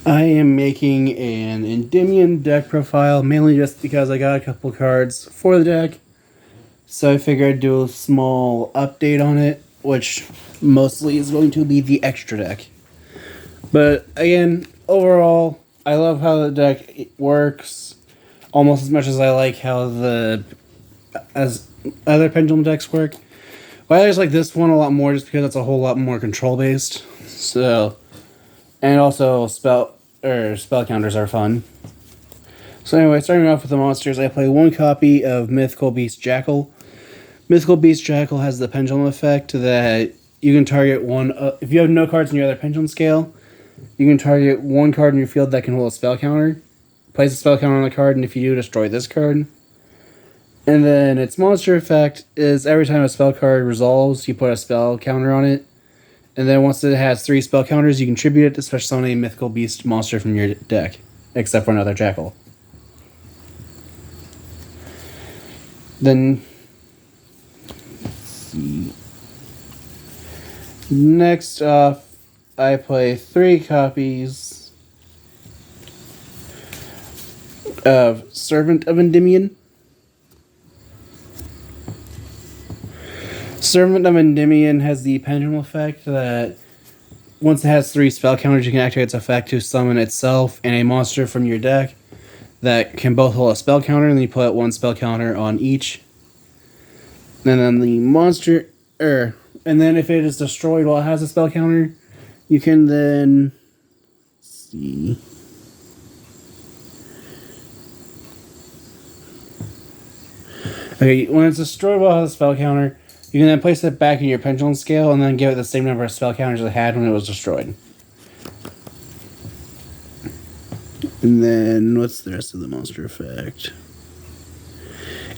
I am making an Endymion deck profile, mainly just because I got a couple cards for the deck. So I figured I'd do a small update on it, which mostly is going to be the extra deck. But again, overall, I love how the deck works almost as much as I like how the as other pendulum decks work. But I just like this one a lot more just because it's a whole lot more control based. So, and also spell counters are fun. So anyway, starting off with the monsters, I play one copy of Mythical Beast Jackal. Mythical Beast Jackal has the pendulum effect that you can target one. If you have no cards in your other pendulum scale, you can target one card in your field that can hold a spell counter. Place a spell counter on the card, and if you do, destroy this card. And then its monster effect is every time a spell card resolves, you put a spell counter on it. And then once it has 3 spell counters, you contribute it to special summon a mythical beast monster from your deck, except for another Jackal. Then, let's see. Next off, I play 3 copies of Servant of Endymion. Servant of Endymion has the pendulum effect that once it has 3 spell counters, you can activate its effect to summon itself and a monster from your deck that can both hold a spell counter, and then you put 1 spell counter on each. And then the monster, and then if it is destroyed while it has a spell counter, you can then see. Okay, when it's destroyed while it has a spell counter, you can then place it back in your pendulum scale and then give it the same number of spell counters it had when it was destroyed. And then, what's the rest of the monster effect?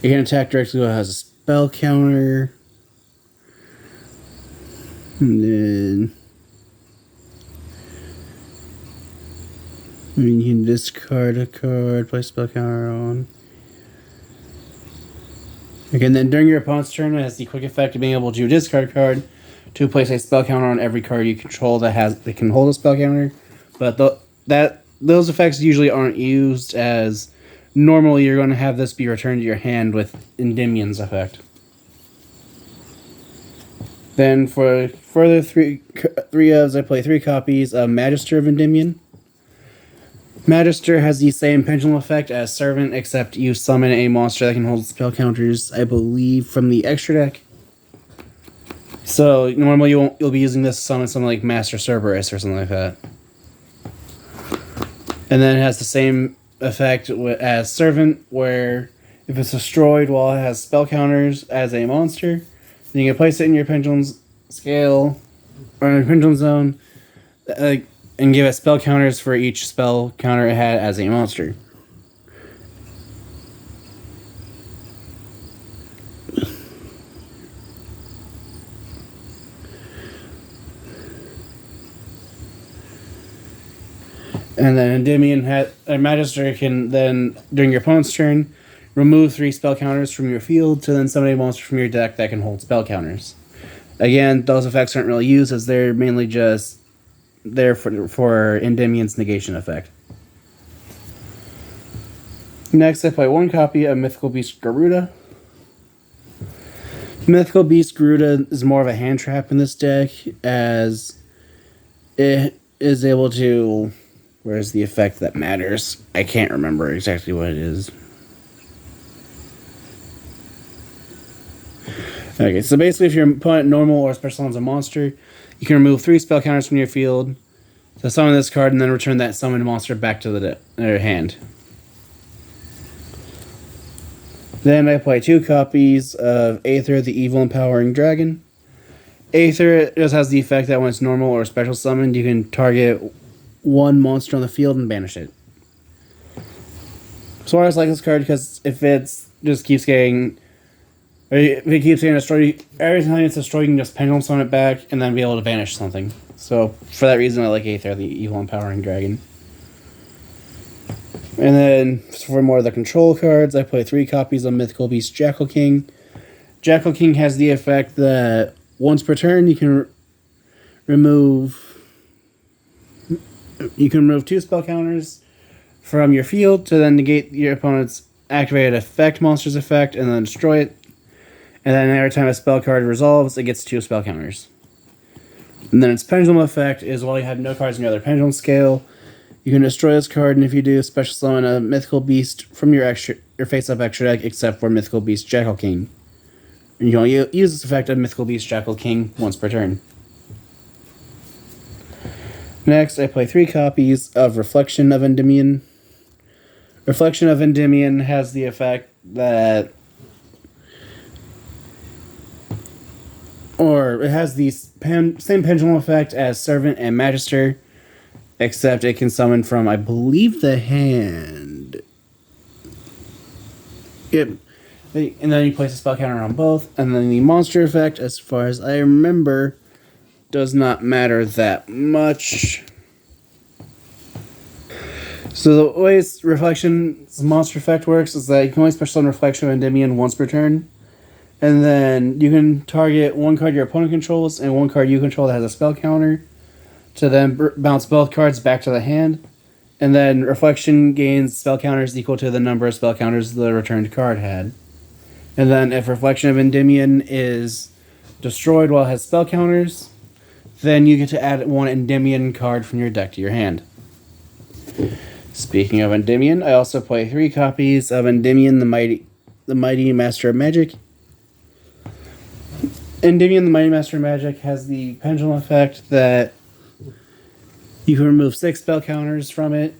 It can attack directly when it has a spell counter. And then you can discard a card, place spell counter on. Okay, and then during your opponent's turn, it has the quick effect of being able to discard a card to place a spell counter on every card you control that can hold a spell counter. But those effects usually aren't used, as normally you're going to have this be returned to your hand with Endymion's effect. Then for further three ofs, I play 3 copies of Magister of Endymion. Magister has the same pendulum effect as Servant, except you summon a monster that can hold spell counters, I believe, from the extra deck. So normally you'll be using this to summon something like Master Cerberus or something like that. And then it has the same effect as Servant, where if it's destroyed while it has spell counters as a monster, then you can place it in your pendulum scale or in your pendulum zone. And give it spell counters for each spell counter it had as a monster. And then Endymion Magister can then, during your opponent's turn, remove 3 spell counters from your field to then summon a monster from your deck that can hold spell counters. Again, those effects aren't really used, as they're mainly just there for Endymion's negation effect. Next, I play 1 copy of Mythical Beast Garuda. Mythical Beast Garuda is more of a hand trap in this deck, as it is able to... Where's the effect that matters? I can't remember exactly what it is. Okay, so basically if your opponent normal or special summons a monster, you can remove 3 spell counters from your field to summon this card and then return that summoned monster back to their hand. Then I play 2 copies of Aether, the Evil Empowering Dragon. Aether just has the effect that when it's normal or special summoned, you can target 1 monster on the field and banish it. So I just like this card because if it's just keeps getting... If it keeps getting destroyed, every time it's destroyed, you can just pendulum summon it back and then be able to banish something. So, for that reason, I like Aether, the Evil Empowering Dragon. And then, for more of the control cards, I play 3 copies of Mythical Beast Jackal King. Jackal King has the effect that once per turn, you can remove You can remove 2 spell counters from your field to then negate your opponent's activated effect monster's effect and then destroy it. And then every time a spell card resolves, it gets 2 spell counters. And then its pendulum effect is while you have no cards in your other pendulum scale, you can destroy this card, and if you do, special summon a mythical beast from your face-up extra deck, except for Mythical Beast Jackal King. And you can only use this effect of Mythical Beast Jackal King once per turn. Next, I play 3 copies of Reflection of Endymion. Reflection of Endymion has the effect that... Or it has the same pendulum effect as Servant and Magister, except it can summon from, I believe, the hand. Yep. And then you place a spell counter on both. And then the monster effect, as far as I remember, does not matter that much. So the way Reflection's monster effect works is that you can only special summon Reflection of Endymion once per turn. And then you can target 1 card your opponent controls and 1 card you control that has a spell counter to then bounce both cards back to the hand. And then Reflection gains spell counters equal to the number of spell counters the returned card had. And then if Reflection of Endymion is destroyed while it has spell counters, then you get to add 1 Endymion card from your deck to your hand. Speaking of Endymion, I also play 3 copies of Endymion, the Mighty Master of Magic. Endymion, the Mighty Master of Magic, has the pendulum effect that you can remove 6 spell counters from it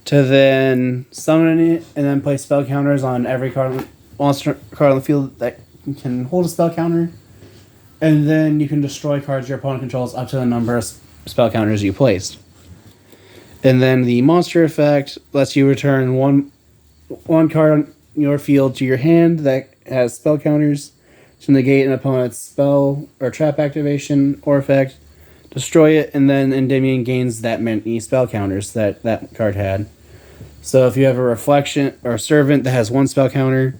to then summon it and then place spell counters on every monster card on the field that can hold a spell counter. And then you can destroy cards your opponent controls up to the number of spell counters you placed. And then the monster effect lets you return one card on your field to your hand that has spell counters to negate an opponent's spell or trap activation or effect, destroy it, and then Endymion gains that many spell counters that card had. So if you have a Reflection or Servant that has 1 spell counter,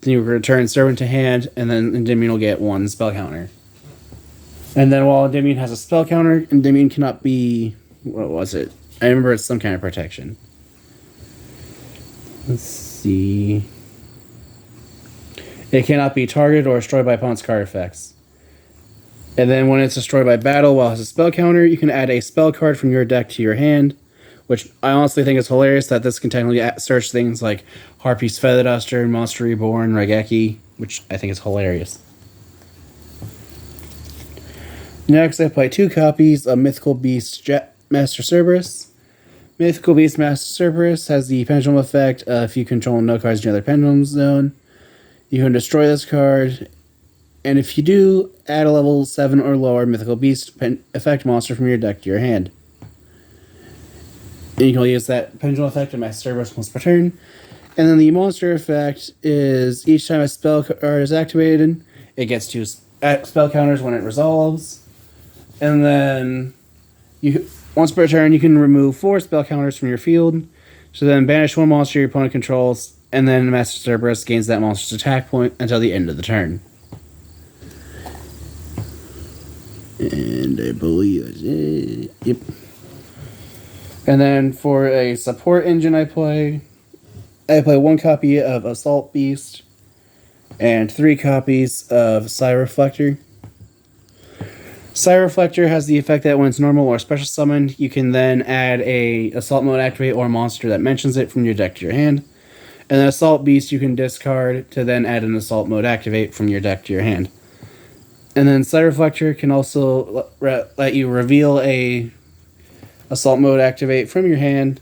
then you return Servant to hand, and then Endymion will get 1 spell counter. And then while Endymion has a spell counter, Endymion cannot be... What was it? I remember it's some kind of protection. Let's see... It cannot be targeted or destroyed by opponent's card effects. And then when it's destroyed by battle while it has a spell counter, you can add a spell card from your deck to your hand, which I honestly think is hilarious that this can technically search things like Harpy's Feather Duster, Monster Reborn, Raigeki, which I think is hilarious. Next, I play 2 copies of Mythical Beast Master Cerberus. Mythical Beast Master Cerberus has the pendulum effect if you control no cards in your other pendulum zone. You can destroy this card, and if you do, add a level 7 or lower Mythical Beast effect monster from your deck to your hand. And you can only use that pendulum effect in Master Cerberus once per turn. And then the monster effect is each time a spell card is activated, it gets 2 spell counters when it resolves. And then once per turn, you can remove 4 spell counters from your field. So then banish 1 monster your opponent controls, and then Master Cerberus gains that monster's attack point until the end of the turn. And I believe that's it. Yep. And then for a support engine I play 1 copy of Assault Beast and 3 copies of Psyreflector. Psyreflector has the effect that when it's normal or special summoned, you can then add a Assault Mode activate or monster that mentions it from your deck to your hand. And then Assault Beast you can discard to then add an Assault Mode activate from your deck to your hand. And then Psyreflector can also let you reveal a Assault Mode activate from your hand.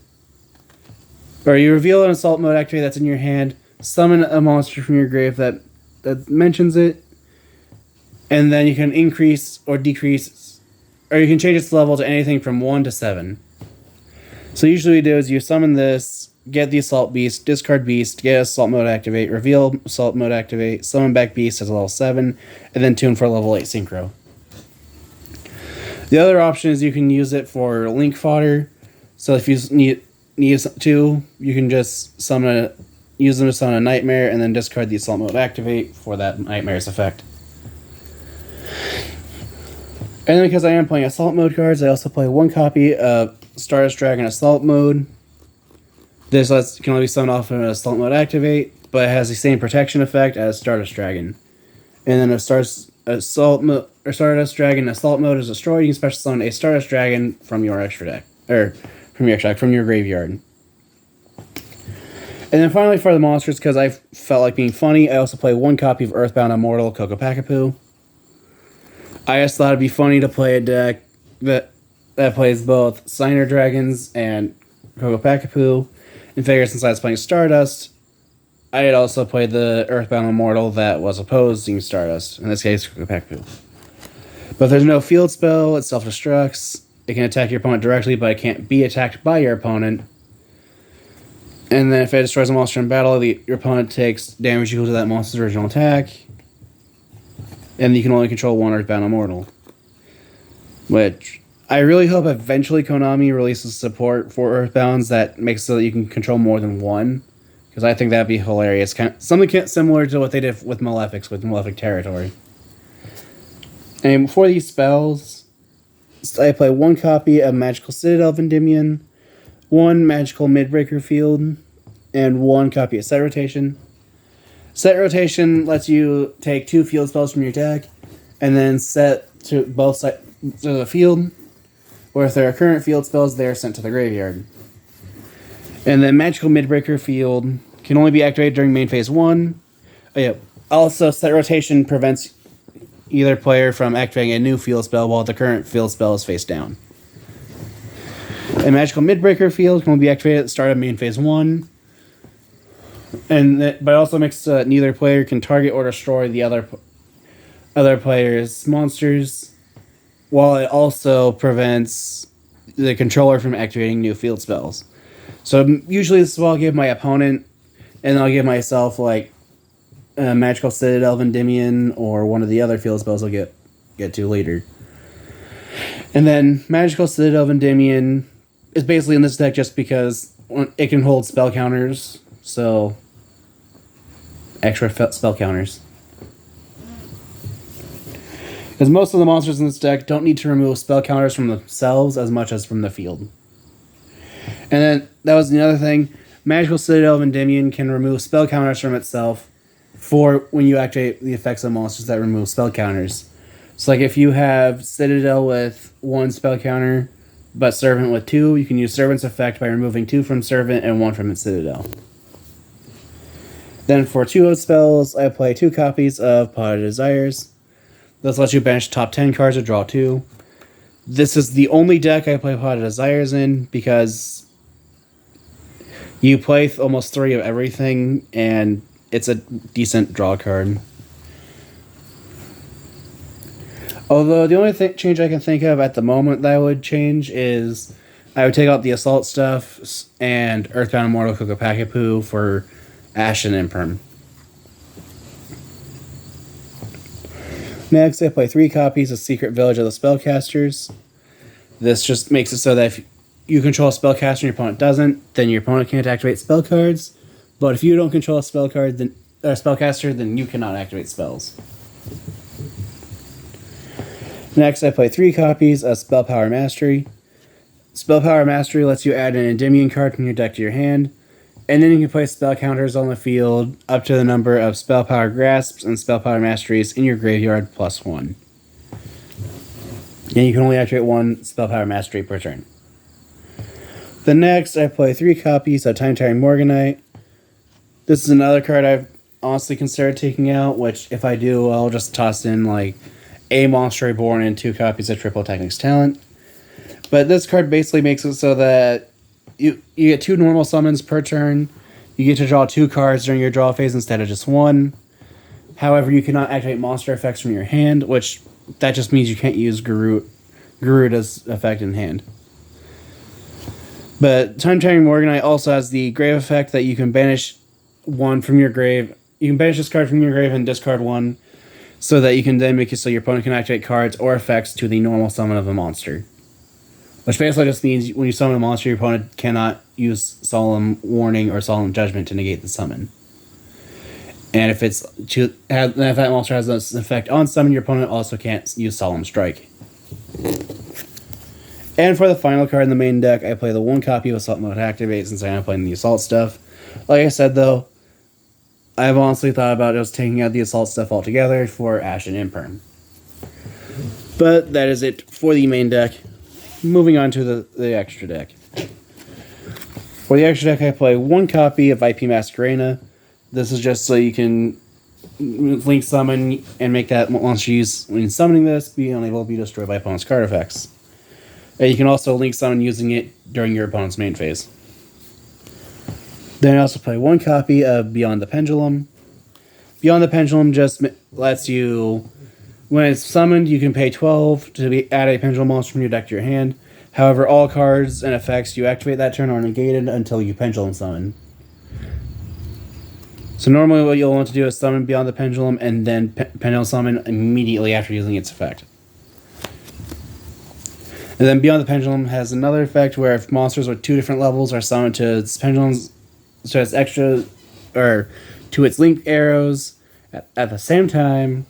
Or you reveal an Assault Mode activate that's in your hand, summon a monster from your grave that mentions it, and then you can increase or decrease, or you can change its level to anything from 1 to 7. So usually what you do is you summon this, get the Assault Beast, discard Beast, get Assault Mode activate, reveal Assault Mode activate, summon back Beast as a level 7, and then tune for a level 8 synchro. The other option is you can use it for link fodder. So if you need to, you can just use them to summon a Nightmare and then discard the Assault Mode activate for that Nightmare's effect. And then because I am playing Assault Mode cards, I also play 1 copy of Stardust Dragon Assault mode. This can only be summoned off when Assault mode activate, but it has the same protection effect as Stardust Dragon. And then if Stardust Dragon Assault mode is destroyed, you can special summon a Stardust Dragon from your extra deck. From your graveyard. And then finally for the monsters, because I felt like being funny, I also play one copy of Earthbound Immortal Kokopakapoo. I just thought it'd be funny to play a deck that plays both Signer Dragons and Kokopakapoo. And figured since I was playing Stardust, I had also played the Earthbound Immortal that was opposing Stardust. In this case, Kokopakapoo. But there's no field spell, it self-destructs. It can attack your opponent directly, but it can't be attacked by your opponent. And then if it destroys a monster in battle, your opponent takes damage equal to that monster's original attack. And you can only control one Earthbound Immortal. Which, I really hope eventually Konami releases support for Earthbounds that makes it so that you can control more than one. Because I think that'd be hilarious. Something similar to what they did with Malefics, with Malefic Territory. And for these spells, I play one copy of Magical Citadel of Endymion, one Magical Midbreaker Field, and one copy of Set Rotation. Set Rotation lets you take 2 field spells from your deck, and then set to both sides of the field, or if there are current field spells, they are sent to the graveyard. And then Magical Midbreaker Field can only be activated during main phase 1. Oh, yeah. Also, Set Rotation prevents either player from activating a new field spell while the current field spell is face down. A Magical Midbreaker Field can only be activated at the start of main phase 1. But it also makes neither player can target or destroy the other player's monsters, while it also prevents the controller from activating new field spells. So usually this is what I'll give my opponent, and I'll give myself like Magical Citadel of Endymion or one of the other field spells I'll get to later. And then Magical Citadel of Endymion is basically in this deck just because it can hold spell counters, so extra spell counters. Because most of the monsters in this deck don't need to remove spell counters from themselves as much as from the field. And then, that was the other thing, Magical Citadel of Endymion can remove spell counters from itself for when you activate the effects of monsters that remove spell counters. So like if you have Citadel with 1 spell counter, but Servant with 2, you can use Servant's effect by removing 2 from Servant and 1 from its Citadel. Then for 2 spells, I play 2 copies of Pot of Desires. This lets you bench top 10 cards or draw 2. This is the only deck I play Pot of Desires in because you play almost 3 of everything and it's a decent draw card. Although the only change I can think of at the moment that I would change is I would take out the Assault stuff and Earthbound Immortal Kokopakapoo for Ashen Imperm. Next, I play 3 copies of Secret Village of the Spellcasters. This just makes it so that if you control a spellcaster and your opponent doesn't, then your opponent can't activate spell cards. But if you don't control a spellcaster, then you cannot activate spells. Next, I play 3 copies of Spell Power Mastery. Spell Power Mastery lets you add an Endymion card from your deck to your hand, and then you can place spell counters on the field up to the number of Spell Power Grasps and Spell Power Masteries in your graveyard plus 1. And you can only activate 1 Spell Power Mastery per turn. Then next, I play 3 copies of Time Tiring Morganite. This is another card I've honestly considered taking out, which if I do, I'll just toss in like a Monster Reborn and 2 copies of Triple Technics Talent. But this card basically makes it so that you get 2 normal summons per turn. You get to draw 2 cards during your draw phase instead of just 1. However, you cannot activate monster effects from your hand, which that just means you can't use Garuda's effect in hand. But Time Tiring Morganite also has the grave effect that you can banish 1 from your grave. You can banish this card from your grave and discard 1, so that you can then make it so your opponent can activate cards or effects to the normal summon of a monster. Which basically just means when you summon a monster, your opponent cannot use Solemn Warning or Solemn Judgment to negate the summon. And if that monster has this effect on summon, your opponent also can't use Solemn Strike. And for the final card in the main deck, I play the one copy of Assault Mode Activate since I am playing the Assault stuff. Like I said, though, I've honestly thought about just taking out the Assault stuff altogether for Ash and Imperm. But that is it for the main deck. Moving on to the extra deck. For the extra deck, I play one copy of IP Masquerena. This is just so you can link summon and make that monster use when summoning this be unable to be destroyed by opponent's card effects. And you can also link summon using it during your opponent's main phase. Then I also play one copy of Beyond the Pendulum. Beyond the Pendulum just lets you, when it's summoned, you can pay 12 to add a Pendulum monster from your deck to your hand. However, all cards and effects you activate that turn are negated until you Pendulum summon. So normally what you'll want to do is summon Beyond the Pendulum and then Pendulum summon immediately after using its effect. And then Beyond the Pendulum has another effect where if monsters with 2 different levels are summoned to its pendulums, so it's extra, or to its link arrows at the same time,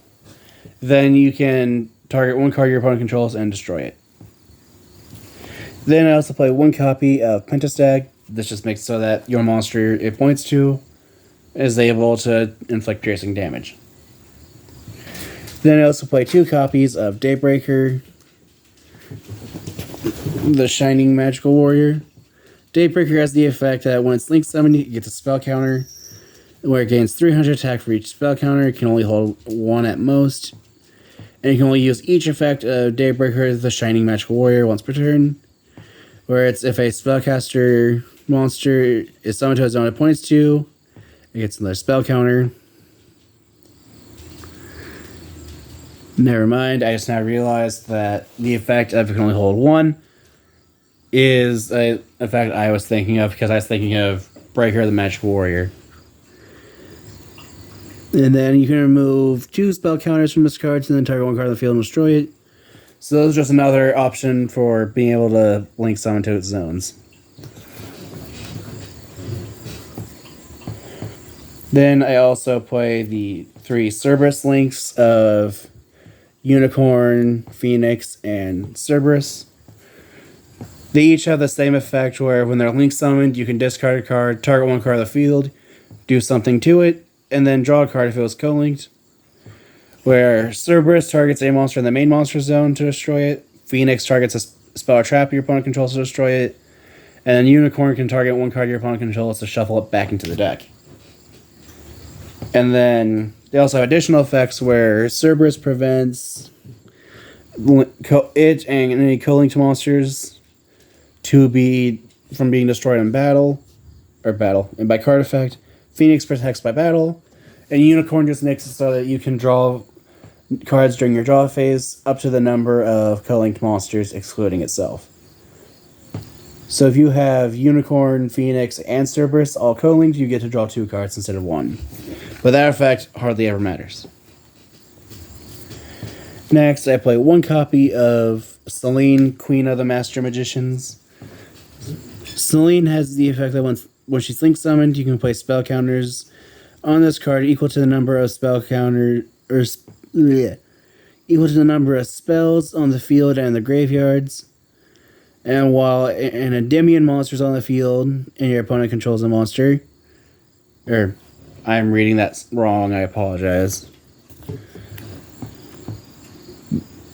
then you can target one card your opponent controls and destroy it. Then I also play one copy of Pentastag. This just makes it so that your monster it points to is able to inflict piercing damage. Then I also play 2 copies of Daybreaker, the Shining Magical Warrior. Daybreaker has the effect that when it's link summoned, you get a spell counter, where it gains 300 attack for each spell counter. It can only hold 1 at most. And you can only use each effect of Daybreaker, the Shining Magical Warrior, once per turn. Where it's if a spellcaster monster is summoned to a zone it points to, it gets another spell counter. Never mind, I just now realized that the effect of it can only hold 1 is a effect I was thinking of because I was thinking of Breaker the Magical Warrior. And then you can remove 2 spell counters from this card and then target 1 card on the field and destroy it. So that's just another option for being able to link summon to its zones. Then I also play the 3 Cerberus links of Unicorn, Phoenix, and Cerberus. They each have the same effect where when they're link summoned, you can discard a card, target 1 card on the field, do something to it, and then draw a card if it was co-linked. Where Cerberus targets a monster in the main monster zone to destroy it, Phoenix targets a spell or trap your opponent controls to destroy it, and then Unicorn can target 1 card your opponent controls to shuffle it back into the deck. And then they also have additional effects where Cerberus prevents it and any co-linked monsters from being destroyed in battle, and by card effect. Phoenix protects by battle, and Unicorn just makes it so that you can draw cards during your draw phase up to the number of co-linked monsters, excluding itself. So if you have Unicorn, Phoenix, and Cerberus all co-linked, you get to draw 2 cards instead of 1. But that effect hardly ever matters. Next, I play 1 copy of Selene, Queen of the Master Magicians. Selene has the effect that when she's link summoned, you can place spell counters on this card equal to the number of spell counter equal to the number of spells on the field and the graveyards. And while an Endymion monster is on the field and your opponent controls a monster, I'm reading that wrong, I apologize.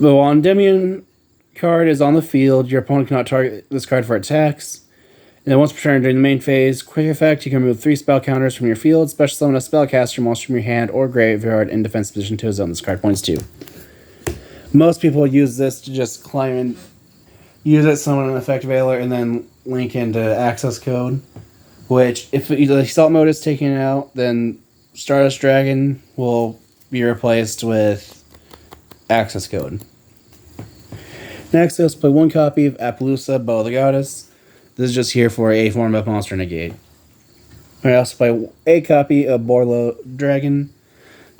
But while an Endymion card is on the field, your opponent cannot target this card for attacks. And then once per turn during the main phase, quick effect, you can remove 3 spell counters from your field, special summon a spellcaster monster from your hand or graveyard in defense position to a zone this card points to. Most people use this to just climb and use it, summon an effect veiler, and then link into access code. Which, if the assault mode is taken out, then Stardust Dragon will be replaced with access code. Next, let's play 1 copy of Appaloosa, Bow of the Goddess. This is just here for a form of monster negate. I also play a copy of Borlo Dragon,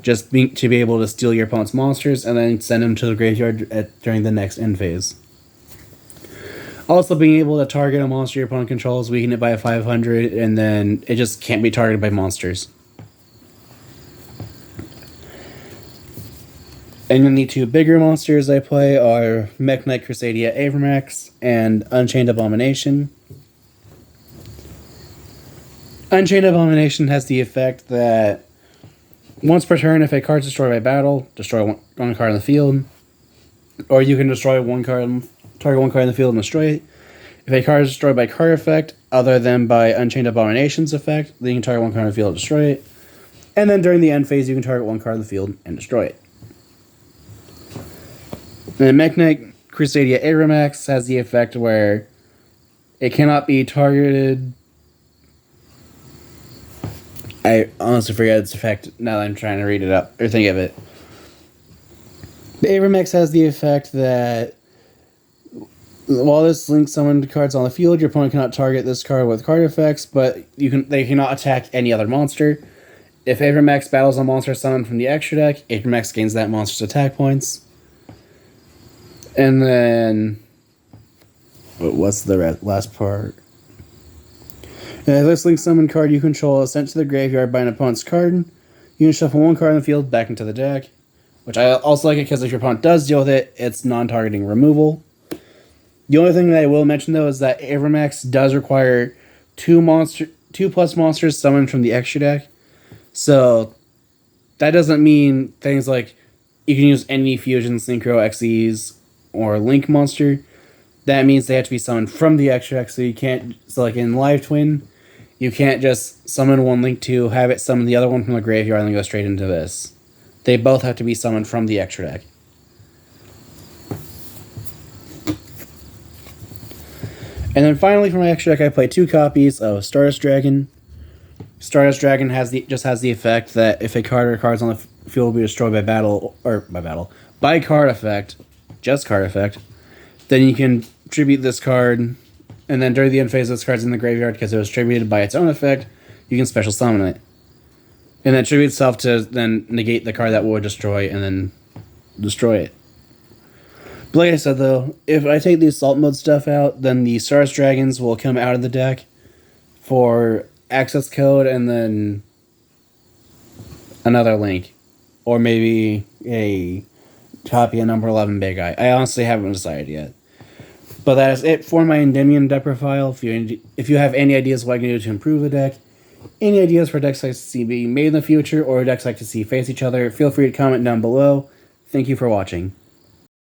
just to be able to steal your opponent's monsters and then send them to the graveyard during the next end phase. Also, being able to target a monster your opponent controls, weaken it by a 500, and then it just can't be targeted by monsters. And then the two bigger monsters I play are Mech Knight Crusadia Avramax and Unchained Abomination. Unchained Abomination has the effect that once per turn, if a card is destroyed by battle, destroy one card in the field. Or you can destroy one card, target one card in the field and destroy it. If a card is destroyed by card effect, other than by Unchained Abomination's effect, then you can target one card in the field and destroy it. And then during the end phase, you can target one card in the field and destroy it. And then Mech Knight Crusadia Avramax has the effect where it cannot be targeted. I honestly forget its effect now that I'm trying to read it up or think of it. The Avramax has the effect that while this links summoned cards on the field, your opponent cannot target this card with card effects, but they cannot attack any other monster. If Avramax battles a monster summoned from the extra deck, Avramax gains that monster's attack points. And then, what's the last part? If this link summon card you control is sent to the graveyard by an opponent's card, you can shuffle one card in the field back into the deck. Which I also like it because if your opponent does deal with it, it's non-targeting removal. The only thing that I will mention though is that Avramax does require 2+ monsters summoned from the extra deck. So that doesn't mean things like you can use any Fusion, Synchro, XEs, or Link monster. That means they have to be summoned from the extra deck. So you can't, so like in Live Twin, you can't just summon one Link 2, have it summon the other one from the graveyard, and then go straight into this. They both have to be summoned from the extra deck. And then finally for my extra deck, I play 2 copies of Stardust Dragon. Stardust Dragon just has the effect that if a card or cards on the field will be destroyed by card effect, just card effect, then you can tribute this card, and then during the end phase, this card's in the graveyard because it was tributed by its own effect. You can special summon it, and then tribute itself to then negate the card that would destroy, and then destroy it. But like I said though, if I take the assault mode stuff out, then the Stardust Dragons will come out of the deck for access code and then another link. Or maybe a copy of number 11 Big Eye. I honestly haven't decided yet. But that is it for my Endymion deck profile. If you have any ideas what I can do to improve the deck, any ideas for decks like to see being made in the future, or decks like to see face each other, feel free to comment down below. Thank you for watching.